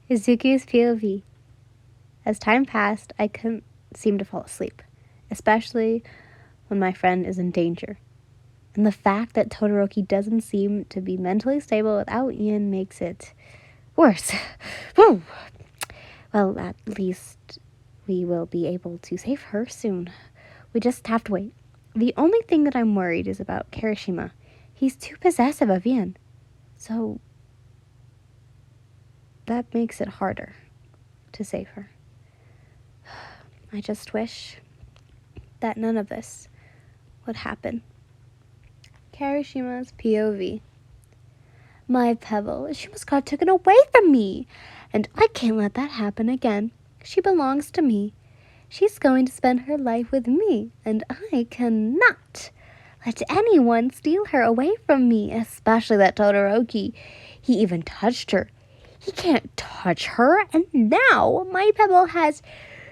Izuku's POV. As time passed, I couldn't seem to fall asleep, especially when my friend is in danger. And the fact that Todoroki doesn't seem to be mentally stable without Yin makes it worse. Woo! Well, at least we will be able to save her soon. We just have to wait. The only thing that I'm worried is about Kirishima. He's too possessive of Yin. So that makes it harder to save her. I just wish that none of this would happen. Kirishima's POV. My pebble, she just got taken away from me, and I can't let that happen again. She belongs to me. She's going to spend her life with me, and I cannot let anyone steal her away from me, especially that Todoroki. He even touched her. He can't touch her, and now my pebble has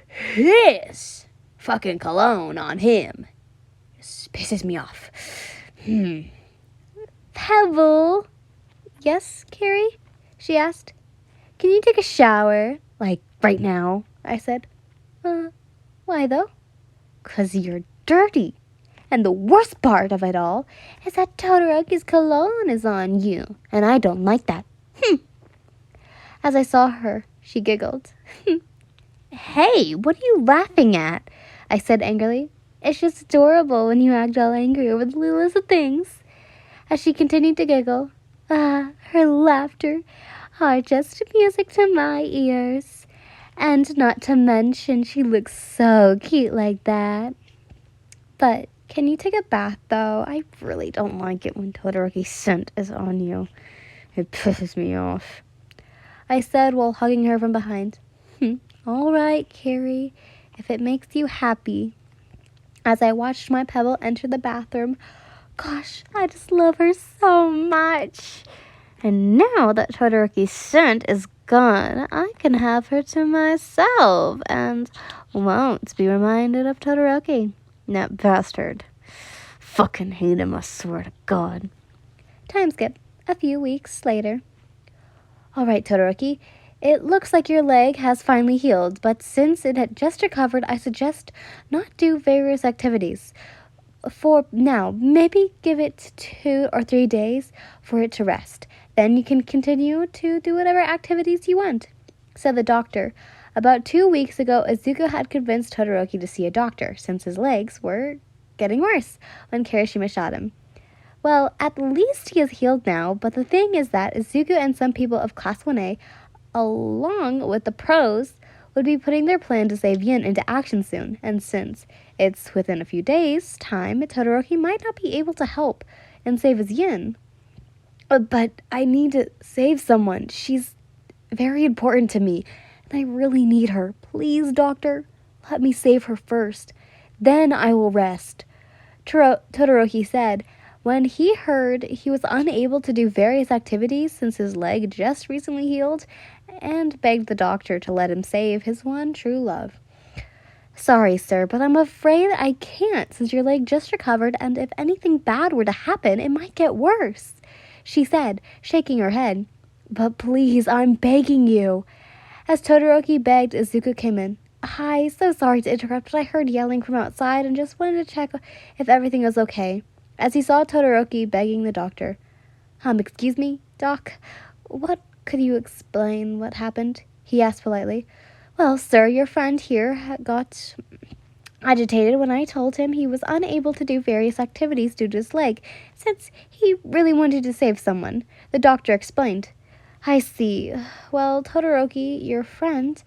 his fucking cologne on him. This pisses me off. Pebble. Yes, Carrie? She asked. Can you take a shower? Like, right now? I said. Why though? 'Cause you're dirty. And the worst part of it all is that Todoroki's cologne is on you. And I don't like that. As I saw her, she giggled. Hey, what are you laughing at? I said angrily. It's just adorable when you act all angry over the littlest of things. As she continued to giggle, her laughter are just music to my ears. And not to mention, she looks so cute like that. But can you take a bath, though? I really don't like it when Todoroki's scent is on you. It pisses me off. I said while hugging her from behind. All right, Carrie, if it makes you happy. As I watched my pebble enter the bathroom, gosh, I just love her so much. And now that Todoroki's scent is gone, I can have her to myself and won't be reminded of Todoroki. That bastard. Fucking hate him, I swear to God. Time skip. A few weeks later. Alright, Todoroki. It looks like your leg has finally healed, but since it had just recovered, I suggest not do various activities. For now, maybe give it 2 or 3 days for it to rest. Then you can continue to do whatever activities you want, said the doctor. About 2 weeks ago, Izuku had convinced Todoroki to see a doctor, since his legs were getting worse when Kirishima shot him. Well, at least he is healed now, but the thing is that Izuku and some people of Class 1A, along with the pros, would be putting their plan to save Yin into action soon, and since it's within a few days' time, Todoroki might not be able to help and save his Yin. But I need to save someone. She's very important to me, and I really need her. Please, doctor, let me save her first. Then I will rest. Todoroki said when he heard he was unable to do various activities since his leg just recently healed, and begged the doctor to let him save his one true love. Sorry, sir, but I'm afraid I can't since your leg just recovered, and if anything bad were to happen, it might get worse, she said, shaking her head. But please, I'm begging you. As Todoroki begged, Izuku came in. Hi, so sorry to interrupt, but I heard yelling from outside and just wanted to check if everything was okay. As he saw Todoroki begging the doctor. Excuse me, Doc? What could you explain what happened? He asked politely. Well, sir, your friend here got agitated when I told him he was unable to do various activities due to his leg, since he really wanted to save someone. The doctor explained. I see. Well, Todoroki, your friend.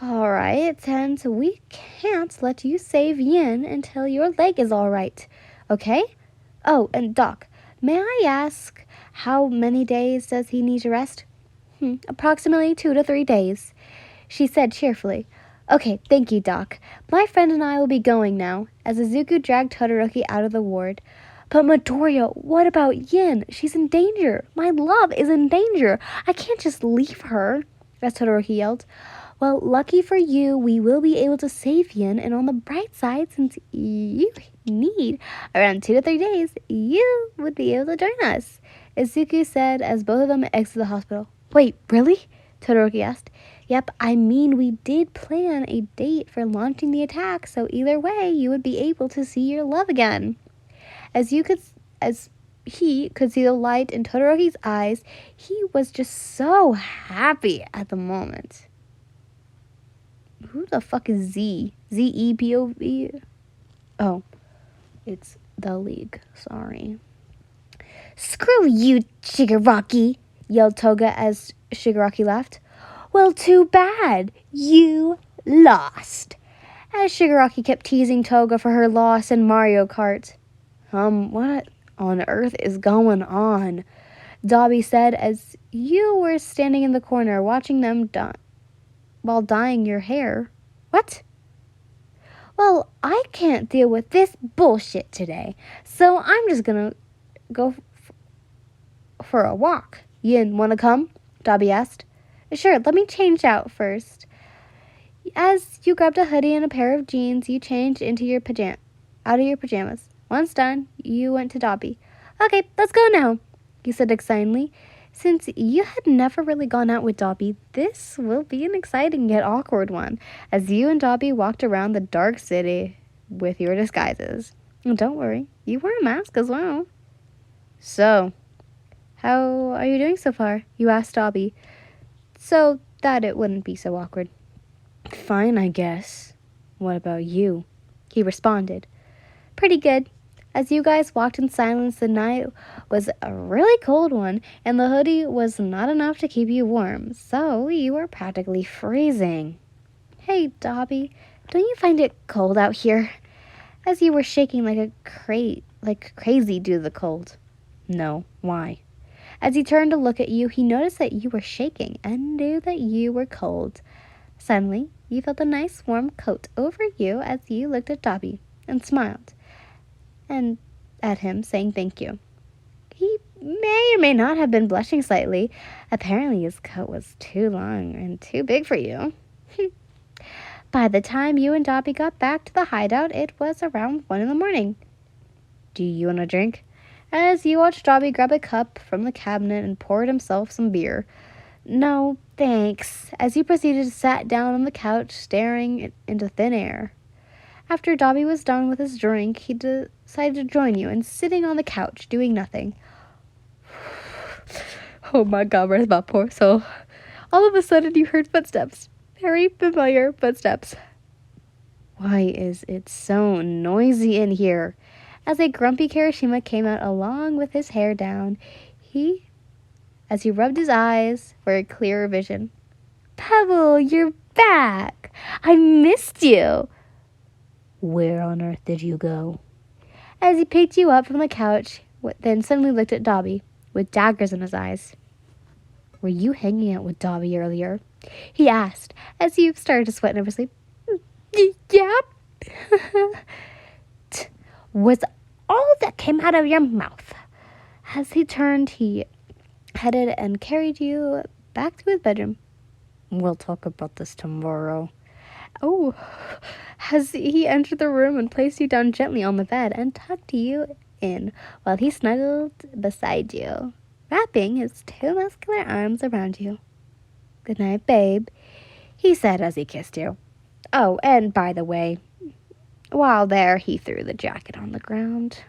All right, and we can't let you save Yin until your leg is all right. Okay? Oh, and Doc, may I ask how many days does he need to rest? Approximately 2 to 3 days, she said cheerfully. Okay, thank you, Doc. My friend and I will be going now, as Izuku dragged Todoroki out of the ward. But Midoriya, what about Yin? She's in danger. My love is in danger. I can't just leave her, as Todoroki yelled. Well, lucky for you, we will be able to save Yin, and on the bright side, since you need around 2 to 3 days, you would be able to join us, Izuku said as both of them exited the hospital. Wait, really? Todoroki asked. Yep, I mean we did plan a date for launching the attack, so either way you would be able to see your love again. As he could see the light in Todoroki's eyes, he was just so happy at the moment. Who the fuck is Z? Z-E-P-O-V? Oh, it's the League. Sorry. Screw you, Shigaraki, yelled Toga as Shigaraki laughed. Well, too bad. You lost. As Shigaraki kept teasing Toga for her loss in Mario Kart. What on earth is going on? Dabi said as you were standing in the corner watching them while dyeing your hair. What? Well, I can't deal with this bullshit today, so I'm just gonna go for a walk. Yin, wanna come? Dabi asked. Sure, let me change out first. As you grabbed a hoodie and a pair of jeans, you changed into your out of your pajamas. Once done, you went to Dabi. Okay, let's go now, he said excitedly. Since you had never really gone out with Dabi, this will be an exciting yet awkward one, as you and Dabi walked around the dark city with your disguises. And don't worry, you wear a mask as well. So, how are you doing so far? You asked Dabi, so that it wouldn't be so awkward. Fine, I guess. What about you? He responded. Pretty good. As you guys walked in silence, the night was a really cold one, and the hoodie was not enough to keep you warm, so you were practically freezing. Hey, Dabi, don't you find it cold out here? As you were shaking like crazy due to the cold. No, why? As he turned to look at you, he noticed that you were shaking and knew that you were cold. Suddenly, you felt a nice warm coat over you as you looked at Dabi and smiled. And at him, saying thank you. He may or may not have been blushing slightly. Apparently his coat was too long and too big for you. By the time you and Dabi got back to the hideout, it was around 1 a.m. Do you want a drink? As you watched Dabi grab a cup from the cabinet and poured himself some beer. No, thanks. As he proceeded to sit down on the couch, staring into thin air. After Dabi was done with his drink, he decided to join you and sitting on the couch, doing nothing. Oh my god, where's my poor soul? All of a sudden you heard footsteps. Very familiar footsteps. Why is it so noisy in here? As a grumpy Kirishima came out along with his hair down, as he rubbed his eyes for a clearer vision. Pebble, you're back! I missed you! Where on earth did you go? As he picked you up from the couch, then suddenly looked at Dabi, with daggers in his eyes. Were you hanging out with Dabi earlier? He asked, as you started to sweat nervously. Yep. Was all that came out of your mouth. As he turned, he headed and carried you back to his bedroom. We'll talk about this tomorrow. Oh, as he entered the room and placed you down gently on the bed and tucked you in while he snuggled beside you, wrapping his two muscular arms around you. Good night, babe, he said as he kissed you. Oh, and by the way, while there, he threw the jacket on the ground.